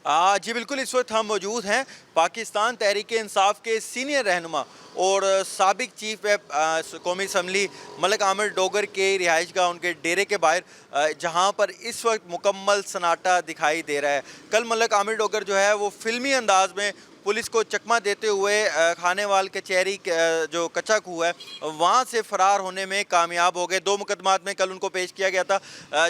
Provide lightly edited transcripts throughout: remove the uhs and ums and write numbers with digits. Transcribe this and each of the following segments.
जी बिल्कुल, इस वक्त हम मौजूद हैं पाकिस्तान तहरीक इंसाफ के सीनियर रहनुमा और साबिक चीफ व्हिप कौमी असम्बली मलिक आमिर डोगर के रिहाइशगाह उनके डेरे के बाहर, जहां पर इस वक्त मुकम्मल सन्नाटा दिखाई दे रहा है। कल मलिक आमिर डोगर जो है वो फिल्मी अंदाज में पुलिस को चकमा देते हुए खानेवाल कचहरी जो कच्चा खूह है वहाँ से फ़रार होने में कामयाब हो गए। 2 मुकदमात में कल उनको पेश किया गया था,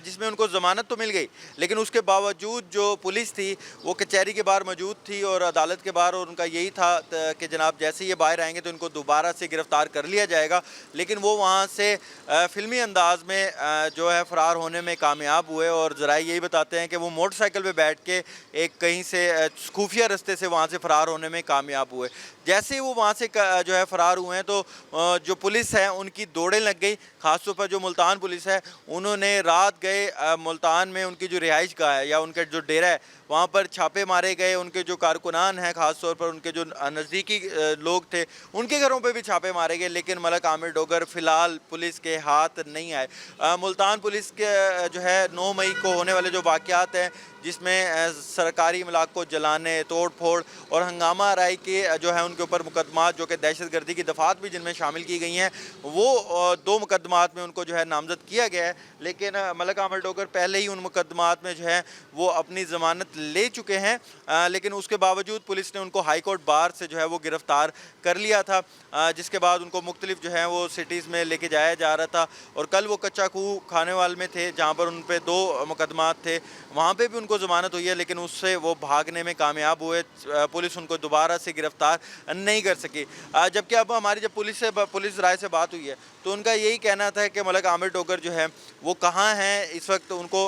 जिसमें उनको ज़मानत तो मिल गई, लेकिन उसके बावजूद जो पुलिस थी वो कचहरी के बाहर मौजूद थी और अदालत के बाहर, और उनका यही था कि जनाब जैसे ही ये बाहर आएंगे तो इनको दोबारा से गिरफ़्तार कर लिया जाएगा। लेकिन वो वहाँ से फ़िल्मी अंदाज में जो है फ़रार होने में कामयाब हुए, और ज़राए यही बताते हैं कि वो मोटरसाइकिल पे बैठ के एक कहीं से खुफिया रास्ते से वहाँ से फ़रार होने में कामयाब हुए। जैसे ही वो वहाँ से जो है फ़रार हुए हैं तो जो पुलिस है उनकी दौड़ें लग गई। ख़ासतौर पर जो मुल्तान पुलिस है उन्होंने रात गए मुल्तान में उनकी जो रिहाइश गाह है या उनका जो डेरा है वहाँ पर छापे मारे गए। उनके जो कारकुनान हैं, ख़ास तौर पर उनके जो नज़दीकी लोग थे, उनके घरों पे भी छापे मारे गए, लेकिन मलिक आमिर डोगर फ़िलहाल पुलिस के हाथ नहीं आए। मुल्तान पुलिस के जो है 9 मई को होने वाले जो वाक़यात हैं जिसमें सरकारी इमलाक को जलाने, तोड़ फोड़ और हंगामा आराई के जो है उनके ऊपर मुकदमात, जो कि दहशतगर्दी की दफ़ात भी जिनमें शामिल की गई हैं, वो 2 मुकदमात में उनको जो है नामज़द किया गया है। लेकिन मलिक आमिर डोगर पहले ही उन मुकदमात में जो है वो अपनी ज़मानत ले चुके हैं, लेकिन उसके बावजूद पुलिस ने उनको हाई कोर्ट बार से जो है वो गिरफ़्तार कर लिया था, जिसके बाद उनको मुख्तलिफ जो है वो सिटीज़ में लेके जाया जा रहा था। और कल वो कच्चा खूह खानेवाल में थे जहाँ पर उन पे 2 मुकदमात थे, वहाँ पे भी उनको ज़मानत हुई है, लेकिन उससे वो भागने में कामयाब हुए। पुलिस उनको दोबारा से गिरफ़्तार नहीं कर सकी। जबकि अब हमारी जब पुलिस राय से बात हुई है तो उनका यही कहना था कि मलिक आमिर डोगर जो है वो कहाँ हैं इस वक्त, उनको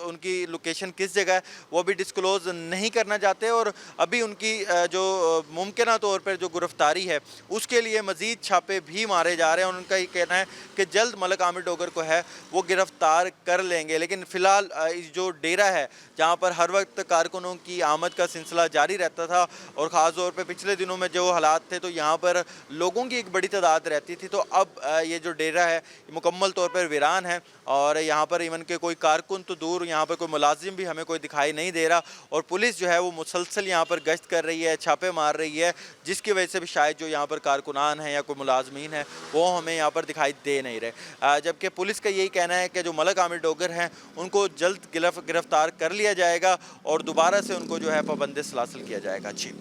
उनकी लोकेशन किस जगह है वो भी डिस्क्लोज़ नहीं करना चाहते, और अभी उनकी जो मुमकिना तौर पर जो गिरफ़्तारी है उसके लिए मज़ीद छापे भी मारे जा रहे हैं। और उनका ये कहना है कि जल्द मलिक आमिर डोगर को है वो गिरफ़्तार कर लेंगे। लेकिन फ़िलहाल जो डेरा है जहाँ पर हर वक्त कारकुनों की आमद का सिलसिला जारी रहता था, और ख़ास तौर पे पिछले दिनों में जो हालात थे तो यहाँ पर लोगों की एक बड़ी तादाद रहती थी, तो अब ये जो डेरा है मुकम्मल तौर पर वीरान है, और यहाँ पर इवन के कोई कारकुन तो दूर, यहाँ पर कोई मुलाजिम भी हमें कोई दिखाई नहीं दे रहा। और पुलिस जो है वो मुसलसल यहाँ पर गश्त कर रही है, छापे मार रही है, जिसकी वजह से भी शायद जो यहाँ पर कारकुनान हैं या कोई मुलाजमीन है वो हमें यहाँ पर दिखाई दे नहीं रहे। जबकि पुलिस का यही कहना है कि जो मलिक आमिर डोगर हैं उनको जल्द गिरफ़्तार कर लिया जाएगा और दोबारा से उनको जो है पाबंद सलासिल किया जाएगा। जी।